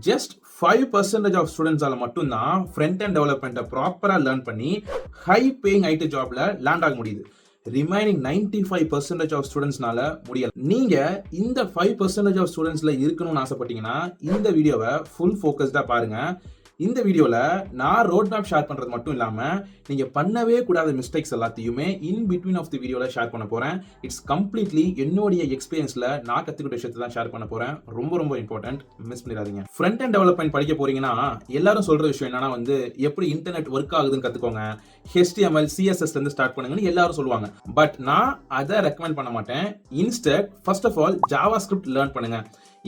Just 5% of ஸ்டூடெண்ட்ஸால மட்டும்தான் front and டெவலப்மெண்ட்டை ப்ராப்பரா learn பண்ணி ஹை பேயிங் ஐடி ஜாப்ல லேண்ட் ஆக முடியுது. ரிமைனிங் 95% ஆஃப் ஸ்டூடெண்ட்ஸ்னால முடியல. நீங்க இந்த 5% ஆஃப் ஸ்டூடெண்ட்ஸ்ல இருக்கணும்னு ஆசைப்பட்டீங்கன்னா இந்த வீடியோவை ஃபுல் ஃபோக்கஸ்டா பாருங்க. இந்த வீடியோல நான் ரோட் மேப் ஷேர் பண்றது மட்டும் இல்லாம நீங்க பண்ணவே கூடாத மிஸ்டேக்ஸ் எல்லாத்தையுமே இன் பிட்வீன் ஆஃப் தி வீடியோல ஷேர் பண்ண போறேன். இட்ஸ் கம்ப்ளீட்லி என்னோட எக்ஸ்பீரியன்ஸ்ல நான் கத்துக்கிட்ட விஷயத்தை தான் ஷேர் பண்ண போறேன். ரொம்ப ரொம்ப இம்பார்ட்டன்ட், மிஸ் பண்ணிடாதீங்க. ஃப்ரண்ட் அண்ட் டெவலப்மெண்ட் படிக்க போறீங்கன்னா எல்லாரும் சொல்ற விஷயம் என்னன்னா எப்படி இன்டர்நெட் ஒர்க் ஆகுதுன்னு கத்துக்கோங்க, HTML CSS இருந்து ஸ்டார்ட் பண்ணுங்கன்னு எல்லாரும் சொல்லுவாங்க. பட் நான் அதை ரெக்கமெண்ட் பண்ண மாட்டேன். Instead first of all JavaScript learn பண்ணுங்க.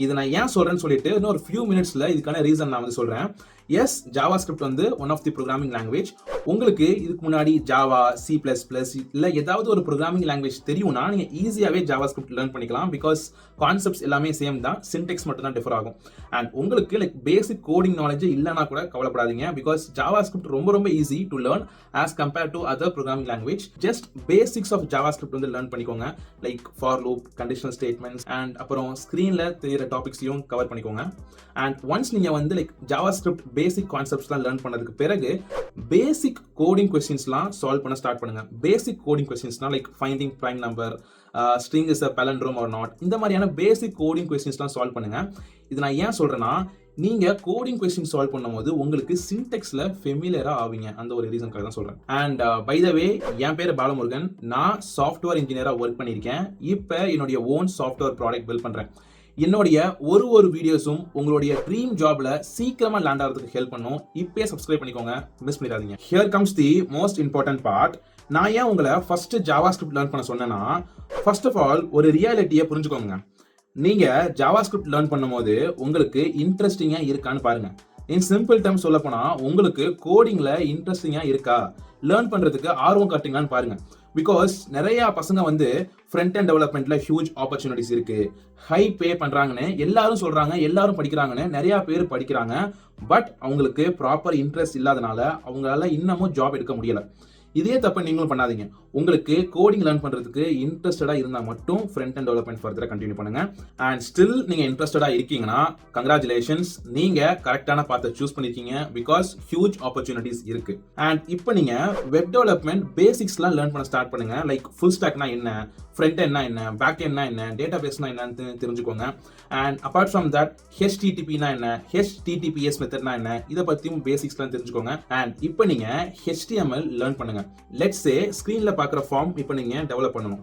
இது நான் ஏன் சொல்றேன்னு சொல்லிட்டு இன்னொரு ஃபியூ மினிட்ஸ்ல இதுக்கான ரீசன் நான் சொல்றேன். Yes, JavaScript one of the programming language. உங்களுக்கு இதுக்கு முன்னாடி ஜாவா, C++ இல்ல ஏதாவது ஒரு ப்ரோக்ராமிங் லாங்குவேஜ் தெரியும்னா நீங்க ஈஸியாவே ஜாவாஸ்கிரிப்ட் லேர்ன் பண்ணிக்கலாம். பிகாஸ் கான்செப்ட்ஸ் எல்லாமே சேம் தான், சின்டெக்ஸ் மட்டும் தான் டிஃபர் ஆகும். அண்ட் உங்களுக்கு பேசிக் கோடிங் நாலேஜ் இல்லைனா கூட கவலைப்படாதீங்க. பிகாஸ் ஜாவாஸ்கிரிப்ட் ரொம்ப ரொம்ப easy to learn as compare to other programming language. Just basics of JavaScript learn பண்ணிக்கோங்க. Like for loop, conditional statements and அப்புறம் ஸ்கிரீன்ல தெரியுற டாபிக்ஸையும் கவர் பண்ணிக்கோங்க. அண்ட் ஒன்ஸ் நீங்க ஜாவாஸ்கிரிப்ட் பேசிக் கான்செப்ட்ஸ்லாம் லேர்ன் பண்ணதுக்கு பிறகு பேசிக் கோடிங் கொஸ்டின்ஸ்லாம் சால்வ் பண்ண ஸ்டார்ட் பண்ணுங்க. பேசிக் கோடிங் கொஸ்டின்ஸ்னா like finding prime number, string is a palindrome or not, இந்த மாதிரியான பேசிக் கோடிங் கொஸ்டின்ஸ்லாம் சால்வ் பண்ணுங்க. இது நான் ஏன் சொல்றேன்னா நீங்க கோடிங் கொஸ்டின் சால்வ் பண்ணும்போது உங்களுக்கு சின்டெக்ஸ்ல ஃபெமிலியரா ஆவீங்க. அந்த ஒரு ரீசனுக்காக தான் சொல்றேன். அண்ட் பை த வே, என் பேரு பாலமுருகன். நான் சாஃப்ட்வேர் இன்ஜினியரா ஒர்க் பண்ணியிருக்கேன். இப்போ என்னுடைய ஓன் சாஃப்ட்வேர் ப்ராடக்ட் பில்ட் பண்றேன். என்னுடைய ஒரு வீடியோஸும் உங்களுடைய ட்ரீம் ஜாப்ல சீக்கிரமா லேண்ட் ஆகிறதுக்கு ஹெல்ப் பண்ணும். இப்பயே சப்ஸ்கிரைப் பண்ணிக்கோங்க, மிஸ் பண்ணிடாதீங்க. Here comes the most important part. நான் ஏன் உங்களை ஃபர்ஸ்ட் ஜாவாஸ்கிரிப்ட் லேர்ன் பண்ண சொன்னேன்னா, ஃபர்ஸ்ட் ஆஃப் ஆல் ஒரு ரியாலிட்டியை புரிஞ்சுக்கோங்க. நீங்க ஜாவாஸ்கிரிப்ட் லேர்ன் பண்ணும்போது உங்களுக்கு இன்ட்ரெஸ்டிங்கா இருக்கான்னு பாருங்க. இன் சிம்பிள் டேர்ம்ஸ் சொல்ல போனா உங்களுக்கு கோடிங்ல இன்ட்ரெஸ்டிங்கா இருக்கா, லேர்ன் பண்றதுக்கு ஆர்வம் காட்டுங்களான்னு பாருங்க. பிகாஸ் நிறைய பசங்க ஃப்ரண்ட் அண்ட் டெவலப்மெண்ட்ல ஹியூஜ் ஆப்பர்ச்சுனிட்டிஸ் இருக்கு, ஹை பே பண்றாங்கன்னு எல்லாரும் சொல்றாங்க, எல்லாரும் படிக்கிறாங்கன்னு நிறைய பேர் படிக்கிறாங்க. பட் அவங்களுக்கு ப்ராப்பர் இன்ட்ரெஸ்ட் இல்லாதனால அவங்களால இன்னமும் ஜாப் எடுக்க முடியல. இதே தப்ப நீங்களும் பண்ணாதீங்க. உங்களுக்கு கோடிங் லேர்ன் பண்றதுக்கு இன்ட்ரெஸ்டடா இருந்தா மட்டும் ஃப்ரண்ட் அண்ட் டெவலப்மெண்ட் ஃபர்தரா கண்டினியூ பண்ணுங்க. அண்ட் ஸ்டில் நீங்க இன்ட்ரெஸ்டடா இருக்கீங்கன்னா கங்க்ராச்சுலேஷன்ஸ், நீங்க கரெக்டான பாத்தை சூஸ் பண்ணிருக்கீங்க. பிகாஸ் ஹியூஜ் ஆப்பர்ச்சுனிட்டிஸ் இருக்கு. அண்ட் இப்போ நீங்க வெப் டெவலப்மெண்ட் பேசிக்ஸ்லாம் லேர்ன் பண்ண ஸ்டார்ட் பண்ணுங்க. லைக் ஃபுல் ஸ்டாக்னா என்ன, ஃப்ரண்ட் எண்ட்னா என்ன, பேக் எண்ட்னா என்ன, டேட்டா பேஸ்னா என்னன்னு தெரிஞ்சுக்கோங்க. அண்ட் அபார்ட் ஃப்ரம் தட் HTTPனா என்ன, HTTPS மெத்தட்னா என்ன, இதை பத்தியும் பேசிக்ஸ்லாம் தெரிஞ்சுக்கோங்க. அண்ட் இப்போ நீங்க HTML லேர்ன் பண்ணுங்க. லெட்ஸ் சே ஸ்கிரீன்ல பார்க்குற ஃபார்ம் இப்போ நீங்க டெவலப் பண்ணணும்.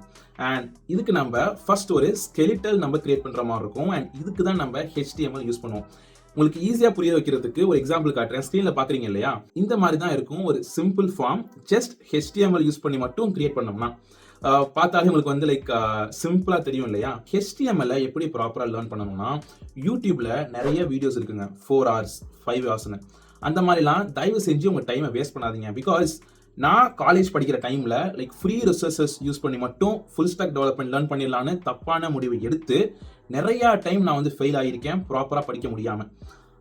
அண்ட் இதுக்கு நம்ம ஃபர்ஸ்ட் ஒரு ஸ்கெலிட்டல் நம்ம கிரியேட் பண்ற மாதிரி இருக்கும். அண்ட் இதுக்கு தான் நம்ம HTML யூஸ் பண்ணுவோம். உங்களுக்கு ஈஸியா புரிய வைக்கிறதுக்கு ஒரு எக்ஸாம்பிள் காட்டுறேன். ஸ்கிரீன்ல பாக்குறீங்க இல்லையா, இந்த மாதிரி தான் இருக்கும் ஒரு simple form. Just HTML use பண்ணி மட்டும் கிரியேட் பண்ணோம்னா பார்த்தாலே உங்களுக்கு சிம்பிளா தெரியும் இல்லையா. HTML எப்படி ப்ராப்பரா லேர்ன் பண்ணணும்னா யூடியூப்ல நிறைய வீடியோஸ் இருக்குங்க, 4 hours 5 hours. அந்த மாதிரிலாம் தயவு செஞ்சு உங்க டைமை வேஸ்ட் பண்ணாதீங்க. பிகாஸ் நான் காலேஜ் படிக்கிற டைம்ல ஃப்ரீ ரிசோர்சஸ் யூஸ் பண்ணி மட்டும் ஃபுல் ஸ்டாக் டெவலப்மெண்ட் லேர்ன் பண்ணிடலான்னு தப்பான முடிவை எடுத்து நிறைய டைம் நான் ஃபெயில் ஆகியிருக்கேன் ப்ராப்பரா படிக்க முடியாம.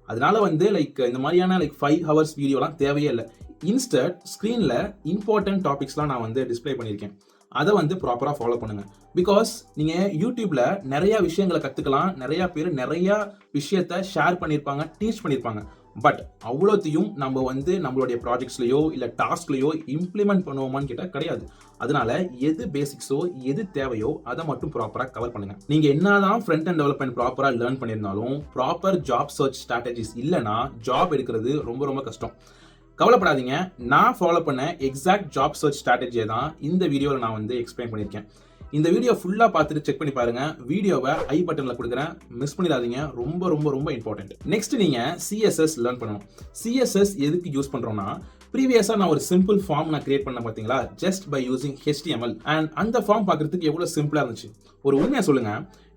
அதனால இந்த மாதிரியான 5 hours வீடியோலாம் தேவையே இல்லை. இன்ஸ்டட் ஸ்கிரீன்ல இம்பார்ட்டன்ட் டாபிக்ஸ்லாம் நான் டிஸ்பிளே பண்ணியிருக்கேன். அதை ப்ராப்பரா ஃபாலோ பண்ணுங்க. பிகாஸ் நீங்க யூடியூப்ல நிறைய விஷயங்களை கத்துக்கலாம், நிறைய பேர் நிறைய விஷயத்த ஷேர் பண்ணியிருப்பாங்க, டீச் பண்ணியிருப்பாங்க. பட் அவ்வளோத்தையும் நம்ம நம்மளுடைய ப்ராஜெக்ட்ஸ்லயோ இல்ல டாஸ்க்லயோ இம்ப்ளிமெண்ட் பண்ணுவோமான்னு கேட்டா கிடையாது. அதனால எது பேசிக்ஸோ எது தேவையோ அதை மட்டும் ப்ராப்பரா கவர் பண்ணுங்க. நீங்க என்னதான் ஃப்ரண்ட் அண்ட் டெவலப்மெண்ட் ப்ராப்பரா லேர்ன் பண்ணியிருந்தாலும் ப்ராப்பர் ஜாப் சர்ச் ஸ்ட்ராட்டஜிஸ் இல்லைன்னா ஜாப் எடுக்கிறது ரொம்ப ரொம்ப கஷ்டம். கவலைப்படாதீங்க, நான் ஃபாலோ பண்ண எக்ஸாக்ட் ஜாப் சர்ச் ஸ்ட்ராட்டஜியை தான் இந்த வீடியோவில் நான் எக்ஸ்பிளைன் பண்ணியிருக்கேன். இந்த வீடியோ ஃபுல்லா பார்த்துட்டு செக் பண்ணி பாருங்க. வீடியோவை ஐ பட்டன்ல கொடுக்குறேன், மிஸ் பண்ணிடாதீங்க. ரொம்ப ரொம்ப ரொம்ப இம்பார்ட்டன்ட். நெக்ஸ்ட் நீங்க CSS லேர்ன் பண்ணணும். CSS எதுக்கு யூஸ் பண்றோம்னா, ப்ரீவியஸா நான் ஒரு சிம்பிள் ஃபார்ம் நான் கிரியேட் பண்ண பாத்தீங்களா, just by using HTML. And அந்த ஃபார்ம் பார்க்கறதுக்கு எவ்வளவு சிம்பிளா இருந்துச்சு. ஒரு உண்மையா சொல்லுங்க,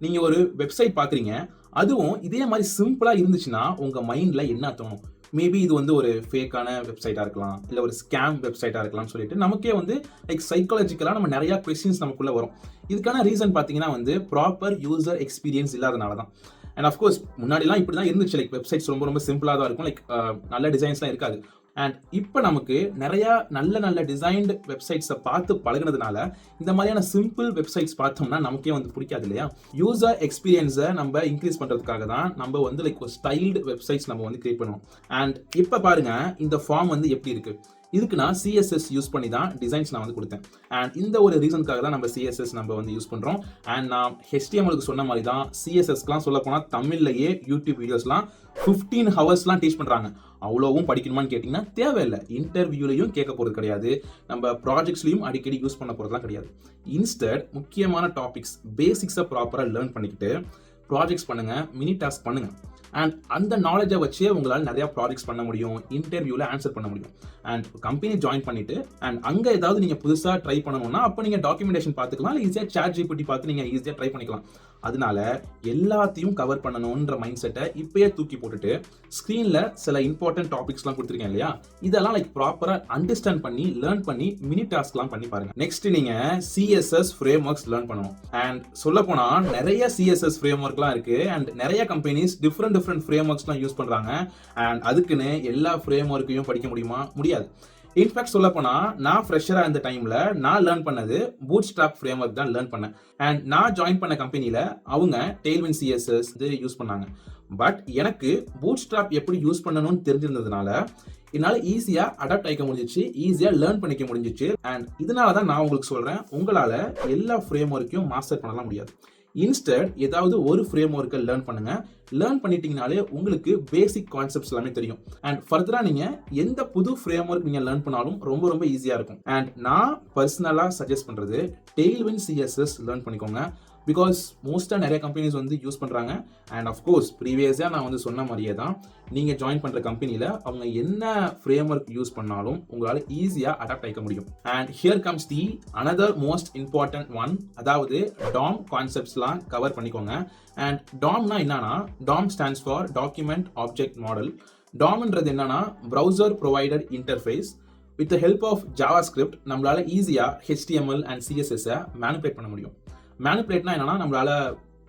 நீங்க ஒரு வெப்சைட் பாக்குறீங்க, அதுவும் இதே மாதிரி சிம்பிளா இருந்துச்சுன்னா உங்க மைண்ட்ல என்ன தோணும்? மேபி இது ஒரு ஃபேக்கான வெப்சைட்டா இருக்கலாம், இல்ல ஒரு ஸ்கேம் வெப்சைட்டா இருக்கலாம் சொல்லிட்டு நமக்கே சைக்காலஜிக்கலா நம்ம நிறைய क्वेश्चंस நமக்குள்ள வரும். இதுக்கான ரீசன் பாத்தீங்கன்னா ப்ராப்பர் யூசர் எக்ஸ்பீரியன்ஸ் இல்லாதனால தான். அண்ட் ஆஃப்கோர்ஸ் முன்னாடிலாம் இப்படி தான் இருந்துச்சு. வெப்சைட்ஸ் ரொம்ப ரொம்ப சிம்பிளா தான் இருக்கும். நல்ல டிசைன்ஸ்லாம் இருக்காது. அண்ட் இப்போ நமக்கு நிறைய நல்ல நல்ல டிசைன்டு வெப்சைட்ஸை பார்த்து பழகுனதுனால இந்த மாதிரியான சிம்பிள் வெப்சைட்ஸ் பார்த்தோம்னா நமக்கே வந்து பிடிக்காது இல்லையா? யூசர் எக்ஸ்பீரியன்ஸை நம்ம இன்க்ரீஸ் பண்ணுறதுக்காக தான் நம்ம வந்து லைக் ஒரு ஸ்டைல்டு வெப்சைட்ஸ் நம்ம வந்து கிரியேட் பண்ணுவோம். அண்ட் இப்போ பாருங்க இந்த ஃபார்ம் வந்து எப்படி இருக்கு. இதுக்கு நான் CSS யூஸ் பண்ணி தான் டிசைன்ஸ் நான் வந்து கொடுத்தேன். அண்ட் இந்த ஒரு ரீசனுக்காக தான் நம்ம CSS நம்ம வந்து யூஸ் பண்ணுறோம். அண்ட் நான் HTMLக்கு சொன்ன மாதிரி தான் CSSக்குலாம் சொல்ல போனால் தமிழ்லையே யூடியூப் வீடியோஸ்லாம் 15 ஹவர்ஸ்லாம் டீச் பண்ணுறாங்க. அவ்வளோவும் படிக்கணுமான்னு கேட்டிங்கன்னா தேவையில்லை. இன்டர்வியூலையும் கேட்க போகிறது கிடையாது, நம்ம ப்ராஜெக்ட்ஸ்லையும் அடிக்கடி யூஸ் பண்ண போகிறதுலாம் கிடையாது. இன்ஸ்டட் முக்கியமான டாபிக்ஸ் பேசிக்ஸை ப்ராப்பராக லேர்ன் பண்ணிக்கிட்டு ப்ராஜெக்ட்ஸ் பண்ணுங்க, மினி டாஸ்க் பண்ணுங்க. அண்ட் அந்த நாலேஜை வச்சே உங்களால் நிறையா ப்ராஜெக்ட்ஸ் பண்ண முடியும், இன்டர்வியூவில் ஆன்சர் பண்ண முடியும். அண்ட் கம்பெனி ஜாயின் பண்ணிட்டு அண்ட் அங்கே ஏதாவது நீங்கள் புதுசாக ட்ரை பண்ணணும்னா அப்போ நீங்கள் டாக்குமெண்டேஷன் பார்த்துக்கலாம், இல்லை ஈஸியாக ChatGPT பார்த்து நீங்கள் ஈஸியாக ட்ரை பண்ணிக்கலாம். அதனால எல்லாத்தையும் கவர் பண்ணணுன்ற மைண்ட் செட்டை இப்பயே தூக்கி போட்டுட்டு ஸ்க்ரீனில் சில இம்பார்ட்டன்ட் டாபிக்ஸ்லாம் கொடுத்துருக்கேன் இல்லையா, இதெல்லாம் லைக் ப்ராப்பராக அண்டர்ஸ்டாண்ட் பண்ணி லேர்ன் பண்ணி மினி டாஸ்க்லாம் பண்ணி பாருங்க. நெக்ஸ்ட் நீங்கள் CSS ஃப்ரேம் ஒர்க்ஸ் லேர்ன் பண்ணணும். அண்ட் சொல்ல போனால் நிறைய CSS ஃப்ரேம் ஒர்க்லாம் இருக்கு. அண்ட் நிறைய கம்பெனிஸ் டிஃப்ரெண்ட் ஃப்ரேம் ஒர்க்ஸ்லாம் யூஸ் பண்றாங்க. அண்ட் அதுக்குன்னு எல்லா ஃப்ரேம் ஒர்க்கையும் படிக்க முடியுமா? முடியாது. இன்ஃபேக்ட் சொல்ல போனா நான் ஃப்ரெஷரா இருந்த டைம்ல நான் லேர்ன் பண்ணது பூட்ஸ்ட்ராப் ஃப்ரேம் ஒர்க் தான் லேர்ன் பண்ணேன். அண்ட் நான் ஜாயின் பண்ண கம்பெனில அவங்க டெய்ல்விண்ட் CSS யூஸ் பண்ணாங்க. பட் எனக்கு பூட்ஸ்ட்ராப் எப்படி யூஸ் பண்ணணும்னு தெரிஞ்சிருந்ததுனால என்னால் ஈஸியாக அடாப்ட் ஆகிக்க முடிஞ்சிச்சு, ஈஸியாக லேர்ன் பண்ணிக்க முடிஞ்சிச்சு. அண்ட் இதனால தான் நான் உங்களுக்கு சொல்கிறேன், உங்களால் எல்லா ஃப்ரேம் ஒர்க்கையும் மாஸ்டர் பண்ணலாம் முடியாது. இன்ஸ்டட் ஏதாவது ஒரு ஃப்ரேம் ஒர்க்கை லேர்ன் பண்ணுங்க. லேர்ன் பண்ணிட்டீங்கனாலே உங்களுக்கு பேசிக் கான்செப்ட்ஸ் எல்லாமே தெரியும். அண்ட் ஃபர்தரா நீங்க எந்த புது ஃப்ரேம் ஒர்க் நீங்க லேர்ன் பண்ணாலும் ரொம்ப ரொம்ப ஈஸியா இருக்கும். அண்ட் நான் பர்சனலா சஜஸ்ட் பண்றது டெய்ல்விண்ட் CSS லேர்ன் பண்ணிக்கோங்க. பிகாஸ் மோஸ்ட்டாக நிறைய கம்பெனிஸ் வந்து யூஸ் பண்ணுறாங்க. அண்ட் அஃப்கோர்ஸ் ப்ரீவியஸாக நான் வந்து சொன்ன மாதிரியே தான் நீங்கள் ஜாயின் பண்ணுற கம்பெனியில் அவங்க என்ன ஃப்ரேம் ஒர்க் யூஸ் பண்ணாலும் உங்களால் ஈஸியாக அடாப்ட் ஆகிக்க முடியும். And here comes the another most important one, அதாவது DOM கான்செப்ட்ஸ்லாம் கவர் பண்ணிக்கோங்க. அண்ட் DOMனா என்னன்னா, DOM stands for document object model. DOMன்றது என்னன்னா browser provided interface. With the help of JavaScript நம்மளால ஈஸியாக HTML அண்ட் CSS-ஐ மேனிபுலேட் பண்ண முடியும். மேனிபுலேட்னா என்னன்னா, நம்மளால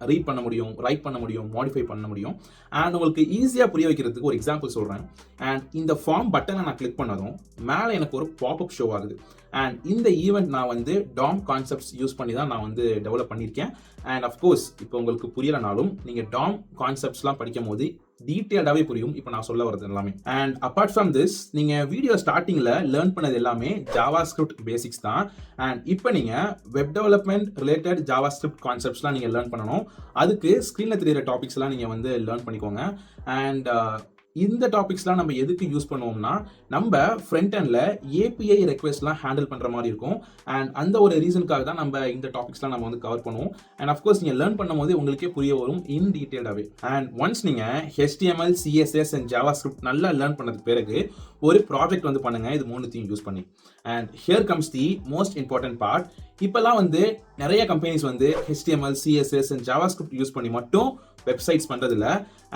ரீட் பண்ண முடியும், ரைட் பண்ண முடியும், மாடிஃபை பண்ண முடியும். அண்ட் உங்களுக்கு ஈஸியாக புரிய வைக்கிறதுக்கு ஒரு எக்ஸாம்பிள் சொல்கிறேன். அண்ட் இந்த ஃபார்ம் பட்டனை நான் கிளிக் பண்ணதும் மேலே எனக்கு ஒரு பாப்அப் ஷோ ஆகுது. அண்ட் இந்த ஈவெண்ட் நான் வந்து DOM கான்செப்ட்ஸ் யூஸ் பண்ணி தான் நான் வந்து டெவலப் பண்ணியிருக்கேன். அண்ட் அஃப்கோர்ஸ் இப்போ உங்களுக்கு புரியலனாலும் நீங்கள் DOM கான்செப்ட்ஸ்லாம் படிக்கும் போது டீட்டெயில்டாகவே புரியும் இப்போ நான் சொல்ல வரது எல்லாமே. அண்ட் அப்பார்ட் ஃப்ரம் திஸ், நீங்கள் வீடியோ ஸ்டார்டிங்கில் லேர்ன் பண்ணது எல்லாமே JavaScript பேசிக்ஸ் தான். அண்ட் இப்போ நீங்கள் வெப் டெவலப்மெண்ட் ரிலேட்டட் JavaScript கான்செப்ட்ஸ்லாம் நீங்கள் லேர்ன் பண்ணணும். அதுக்கு ஸ்க்ரீனில் தெரியிற டாபிக்ஸ்லாம் நீங்கள் வந்து லேர்ன் பண்ணிக்கோங்க. அண்ட் இந்த டாபிக்ஸ்லாம் நம்ம எதுக்கு யூஸ் பண்ணுவோம்னா, நம்ம ஃப்ரண்ட் எண்டில் API ரெக்வெஸ்ட்லாம் ஹேண்டில் பண்ணுற மாதிரி இருக்கும். அண்ட் அந்த ஒரு ரீசனுக்காக தான் நம்ம இந்த டாபிக்ஸ்லாம் நம்ம வந்து கவர் பண்ணுவோம். அண்ட் அஃப்கோர்ஸ் நீங்கள் லேர்ன் பண்ணும்போது உங்களுக்கே புரிய வரும் இன் டீட்டெயில்டாகவே. அண்ட் ஒன்ஸ் நீங்கள் HTML, CSS அண்ட் JavaScript நல்லா லேர்ன் பண்ணதுக்கு பிறகு ஒரு ப்ராஜெக்ட் வந்து பண்ணுங்க, இது மூணுத்தையும் யூஸ் பண்ணி. And here comes the most important part. இப்போல்லாம் வந்து நிறைய கம்பெனிஸ் வந்து HTML, CSS and JavaScript use பண்ணி மட்டும் வெப்சைட்ஸ் பண்ணுறதில்ல.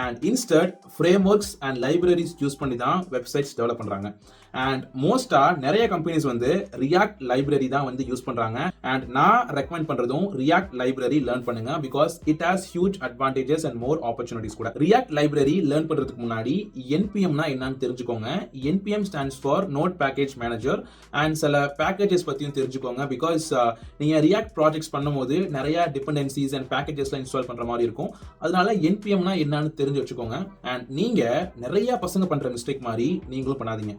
And instead frame works and libraries use பண்ணி தான் வெப்சைட்ஸ் டெவலப் பண்ணுறாங்க. அண்ட் மோஸ்ட்டாக நிறைய கம்பெனிஸ் வந்து ரியாக்ட் லைப்ரரி தான் வந்து யூஸ் பண்ணுறாங்க. அண்ட் நான் ரெக்கமெண்ட் பண்ணுறதும் ரியாக்ட் லைப்ரரி லேர்ன் பண்ணுங்க. Because it has huge advantages and more opportunities கூட. ரியாக்ட் லைப்ரரி லேர்ன் பண்ணுறதுக்கு முன்னாடி NPMனா என்னன்னு தெரிஞ்சுக்கோங்க. NPM stands for note package manager. And சில பேக்கேஜஸ் பற்றியும் தெரிஞ்சுக்கோங்க. பிகாஸ் நீங்கள் ரியாக்ட் ப்ராஜெக்ட்ஸ் பண்ணும்போது நிறைய டிபெண்டன்சிஸ் அண்ட் பேக்கேஜஸ்லாம் இன்ஸ்டால் பண்ணுற மாதிரி இருக்கும். அதனால NPMனா என்னன்னு தெரிஞ்சு வச்சுக்கோங்க. அண்ட் நீங்கள் நிறைய பசங்க பண்ணுற மிஸ்டேக் மாதிரி நீங்களும் பண்ணாதீங்க.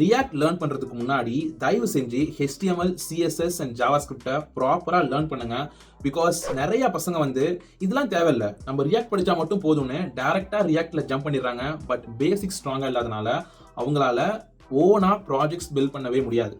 ரியாக்ட் லேர்ன் பண்றதுக்கு முன்னாடி தயவு செஞ்சு HTML, CSS அண்ட் JavaScript ப்ராப்பரா லேர்ன் பண்ணுங்க. பிகாஸ் நிறைய பசங்க வந்து இதெல்லாம் தேவையில்லை, நம்ம ரியாக்ட் படிச்சா மட்டும் போதும்னு டைரக்டா ரியாக்ட்ல ஜம்ப் பண்ணிடுறாங்க. பட் பேசிக் ஸ்ட்ராங்கா இல்லாதனால அவங்களால ஓனா ப்ராஜெக்ட்ஸ் பில்ட் பண்ணவே முடியாது.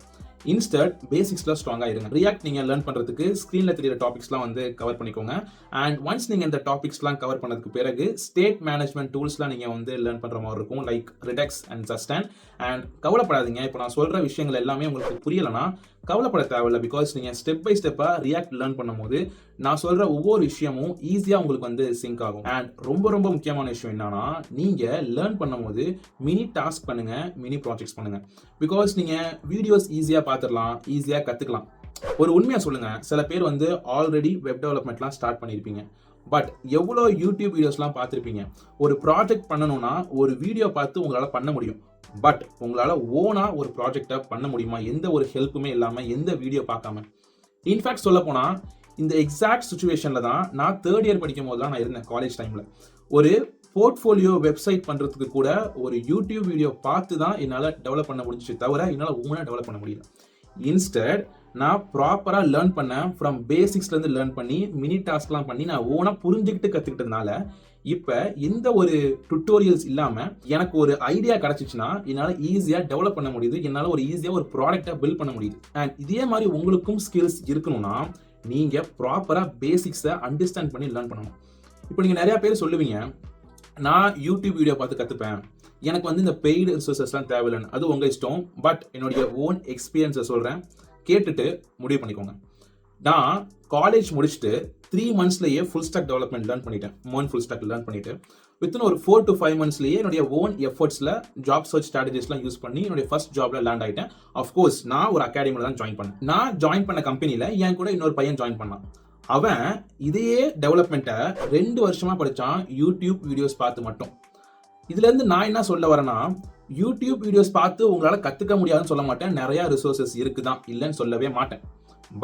இன்ஸ்டட் பேசிக்ஸ்ல ஸ்ட்ராங்கா இருங்க. ரியாக்ட் நீங்க லேர்ன் பண்றதுக்கு ஸ்கிரீன்ல தெரியுற டாபிக்ஸ்லாம் வந்து கவர் பண்ணிக்கோங்க. அண்ட் ஒன்ஸ் நீங்க இந்த டாபிக்ஸ்லாம் கவர் பண்ணதுக்கு பிறகு ஸ்டேட் மேனேஜ்மெண்ட் டூல்ஸ்லாம் நீங்க வந்து லேர்ன் பண்ற மாதிரி இருக்கும், லைக் ரிடெக்ஸ் அண்ட் சஸ்டான். அண்ட் கவலைப்படாதீங்க, இப்போ நான் சொல்ற விஷயங்கள் எல்லாமே உங்களுக்கு புரியலனா கவலைப்பட தேவையில்லை. பிகாஸ் நீங்க ஸ்டெப் பை ஸ்டெப்பா ரியாக்ட் லேர்ன் பண்ணும்போது நான் சொல்ற ஒவ்வொரு விஷயமும் ஈஸியா உங்களுக்கு வந்து சிங்க் ஆகும். அண்ட் ரொம்ப ரொம்ப முக்கியமான விஷயம் என்னன்னா, நீங்க லேர்ன் பண்ணும்போது மினி டாஸ்க் பண்ணுங்க, மினி ப்ராஜெக்ட்ஸ் பண்ணுங்க. பிகாஸ் நீங்க வீடியோஸ் ஈஸியா பார்த்துடலாம், ஈஸியா கத்துக்கலாம். ஒரு உண்மையா சொல்லுங்க, சில பேர் வந்து ஆல்ரெடி வெப் டெவலப்மெண்ட்லாம் ஸ்டார்ட் பண்ணியிருப்பீங்க. பட் எவ்வளோ யூடியூப் வீடியோஸ்லாம் பார்த்துருப்பீங்க. ஒரு ப்ராஜெக்ட் பண்ணணும்னா ஒரு வீடியோ பார்த்து உங்களால் பண்ண முடியும். பட் உங்களால் ஓனா ஒரு ப்ராஜெக்டை பண்ண முடியுமா? எந்த ஒரு ஹெல்ப்புமே இல்லாமல், எந்த வீடியோ பார்க்காம. இன்ஃபேக்ட் சொல்ல போனால் இந்த எக்ஸாக்ட் சுச்சுவேஷனில் தான் நான் 3rd இயர் படிக்கும் போது தான் நான் இருந்தேன் காலேஜ் டைமில். ஒரு போர்ட்ஃபோலியோ வெப்சைட் பண்ணுறதுக்கு கூட ஒரு யூடியூப் வீடியோ பார்த்து தான் என்னால் டெவலப் பண்ண முடிஞ்சிச்சு தவிர என்னால் ஓனாக டெவலப் பண்ண முடியல. இன்ஸ்டட் நான் ப்ராப்பராக லேர்ன் பண்ணேன். ஃப்ரம் பேசிக்ஸ்லேருந்து லேர்ன் பண்ணி மினி டாஸ்க்லாம் பண்ணி நான் ஓனாக புரிஞ்சுக்கிட்டு கற்றுக்கிட்டதுனால இப்போ எந்த ஒரு டுட்டோரியல்ஸ் இல்லாமல் எனக்கு ஒரு ஐடியா கிடச்சிச்சுன்னா என்னால் ஈஸியாக டெவலப் பண்ண முடியுது. என்னால் ஒரு ஈஸியாக ஒரு ப்ராடக்டை பில்ட் பண்ண முடியுது. அண்ட் இதே மாதிரி உங்களுக்கும் ஸ்கில்ஸ் இருக்கணும்னா நீங்கள் ப்ராப்பராக பேசிக்ஸை அண்டர்ஸ்டாண்ட் பண்ணி லேர்ன் பண்ணணும். இப்போ நீங்கள் நிறையா பேர் சொல்லுவீங்க, நான் யூடியூப் வீடியோ பார்த்து கற்றுப்பேன், எனக்கு வந்து இந்த பெய்டு ரிசோர்ஸஸ்லாம் தேவையில்லைன்னு. அது உங்கள் இஷ்டம். பட் என்னுடைய ஓன் எக்ஸ்பீரியன்ஸை சொல்கிறேன், கேட்டுட்டு முடிவு பண்ணிக்கோங்க. நான் காலேஜ் முடிச்சுட்டு 3 monthsலேயே ஃபுல் ஸ்டாக் டெவலப்மெண்ட் லேர்ன் பண்ணிட்டேன். ஃபுல் ஸ்டாக் லேர்ன் பண்ணிட்டு வித்தின் ஒரு 4 to 5 monthsலேயே என்னுடைய ஓன் எஃபர்ட்ஸில் ஜாப் சர்ச் ஸ்ட்ராட்டஜிஸ்லாம் யூஸ் பண்ணி என்னுடைய ஃபர்ஸ்ட் ஜாப்ல லேண்ட் ஆகிட்டேன். அஃப்கோர்ஸ் நான் ஒரு அகாடமியில் தான் ஜாயின் பண்ணேன். நான் ஜாயின் பண்ண கம்பெனியில் என் கூட இன்னொரு பையன் ஜாயின் பண்ணான். அவன் இதையே டெவலப்மெண்ட்டை 2 வருஷமா படித்தான் யூடியூப் வீடியோஸ் பார்த்து மட்டும். இதுலேருந்து நான் என்ன சொல்ல வரேன்னா, யூடியூப் வீடியோஸ் பார்த்து உங்களால் கற்றுக்க முடியாதுன்னு சொல்ல மாட்டேன். நிறையா ரிசோர்ஸஸ் இருக்குதான், இல்லைன்னு சொல்லவே மாட்டேன்.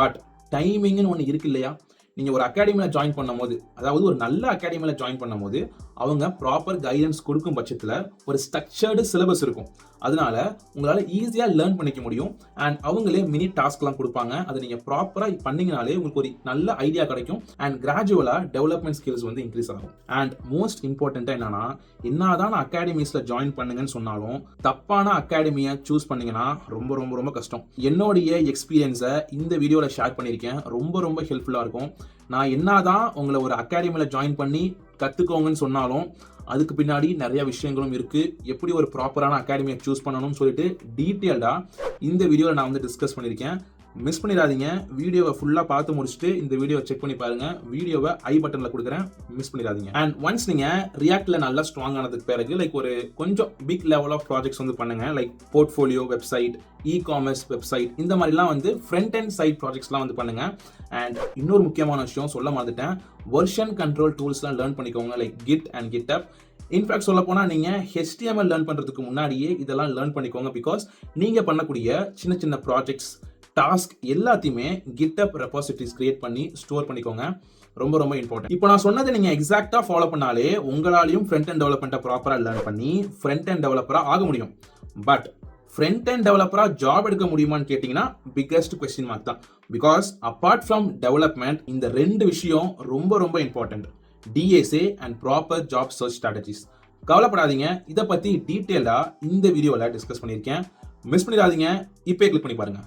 பட் டைமிங்னு ஒன்று இருக்கு இல்லையா? நீங்கள் ஒரு அகாடமியில் ஜாயின் பண்ணும் போது, அதாவது ஒரு நல்ல அகாடமியில் ஜாயின் பண்ணும் போது அவங்க ப்ராப்பர் கைடன்ஸ் கொடுக்கும் பட்சத்தில் ஒரு ஸ்ட்ரக்சர்டு சிலபஸ் இருக்கும். அதனால உங்களால் ஈஸியாக லேர்ன் பண்ணிக்க முடியும். அண்ட் அவங்களே மினி டாஸ்க்லாம் கொடுப்பாங்க. அதை நீங்கள் ப்ராப்பராக பண்ணீங்கனாலே உங்களுக்கு ஒரு நல்ல ஐடியா கிடைக்கும். அண்ட் கிராஜுவலாக டெவலப்மெண்ட் ஸ்கில்ஸ் வந்து இன்க்ரீஸ் ஆகும். அண்ட் மோஸ்ட் இம்பார்ட்டண்ட்டாக என்னன்னா, என்னதான் அகாடமிஸில் ஜாயின் பண்ணுங்கன்னு சொன்னாலும் தப்பான அகாடமியை சூஸ் பண்ணீங்கன்னா ரொம்ப ரொம்ப ரொம்ப கஷ்டம். என்னுடைய எக்ஸ்பீரியன்ஸை இந்த வீடியோவில் ஷேர் பண்ணியிருக்கேன். ரொம்ப ரொம்ப ஹெல்ப்ஃபுல்லாக இருக்கும். நான் என்னதான் உங்களை ஒரு அகாடமியில் ஜாயின் பண்ணி கற்றுக்கோங்கன்னு சொன்னாலும் அதுக்கு பின்னாடி நிறைய விஷயங்களும் இருக்குது. எப்படி ஒரு ப்ராப்பரான அகாடமியை சூஸ் பண்ணணும்னு சொல்லிட்டு டீட்டெயில்டாக இந்த வீடியோவில் நான் வந்து டிஸ்கஸ் பண்ணியிருக்கேன். மிஸ் பண்ணிடாதீங்க. வீடியோவை ஃபுல்லாக பார்த்து முடிச்சுட்டு இந்த வீடியோவை செக் பண்ணி பாருங்க. வீடியோவை ஐ பட்டனில் கொடுக்குறேன், மிஸ் பண்ணிடாதீங்க. அண்ட் ஒன்ஸ் நீங்கள் ரியாக்ட்ல நல்லா ஸ்ட்ராங் ஆனதுக்கு பிறகு லைக் ஒரு கொஞ்சம் பிக் லெவல் ஆஃப் ப்ராஜெக்ட்ஸ் வந்து பண்ணுங்க. Like portfolio website, e-commerce website, இந்த மாதிரிலாம் வந்து ஃப்ரண்ட் அண்ட் சைட் ப்ராஜெக்ட்ஸ்லாம் வந்து பண்ணுங்க. அண்ட் இன்னொரு முக்கியமான விஷயம் சொல்ல மறந்துட்டேன், வெர்ஷன் கண்ட்ரோல் டூல்ஸ்லாம் லேர்ன் பண்ணிக்கோங்க. Like git and GitHub. In fact சொல்ல போனால் நீங்கள் HTML லேர்ன் பண்ணுறதுக்கு முன்னாடியே இதெல்லாம் லேர்ன் பண்ணிக்கோங்க. பிகாஸ் நீங்கள் பண்ணக்கூடிய சின்ன சின்ன ப்ராஜெக்ட்ஸ், டாஸ்க் எல்லாத்தையுமே GitHub ரெபாசிட்டரிஸ் கிரியேட் பண்ணி ஸ்டோர் பண்ணிக்கோங்க. ரொம்ப ரொம்ப இம்பார்ட்டன்ட். இப்போ நான் சொன்னதை நீங்கள் எக்ஸாக்டாக ஃபாலோ பண்ணாலே உங்களாலையும் ஃப்ரண்ட் அண்ட் டெவலப்மெண்ட்டை ப்ராப்பராக லேர்ன் பண்ணி ஃப்ரண்ட் அண்ட் டெவலப்பராக ஆக முடியும். பட் ஃப்ரண்ட் அண்ட் டெவலப்பராக ஜாப் எடுக்க முடியுமான்னு கேட்டிங்கன்னா பிக்கஸ்ட் கொஸ்டின் மார்க் தான். பிகாஸ் அப்பார்ட் ஃப்ரம் டெவலப்மெண்ட் இந்த 2 விஷயம் ரொம்ப ரொம்ப important. DSA and proper job search strategies. கவலைப்படாதீங்க, இதை பற்றி டீட்டெயிலாக இந்த வீடியோவில் டிஸ்கஸ் பண்ணியிருக்கேன். மிஸ் பண்ணிடாதீங்க. இப்போ கிளிக் பண்ணி பாருங்க.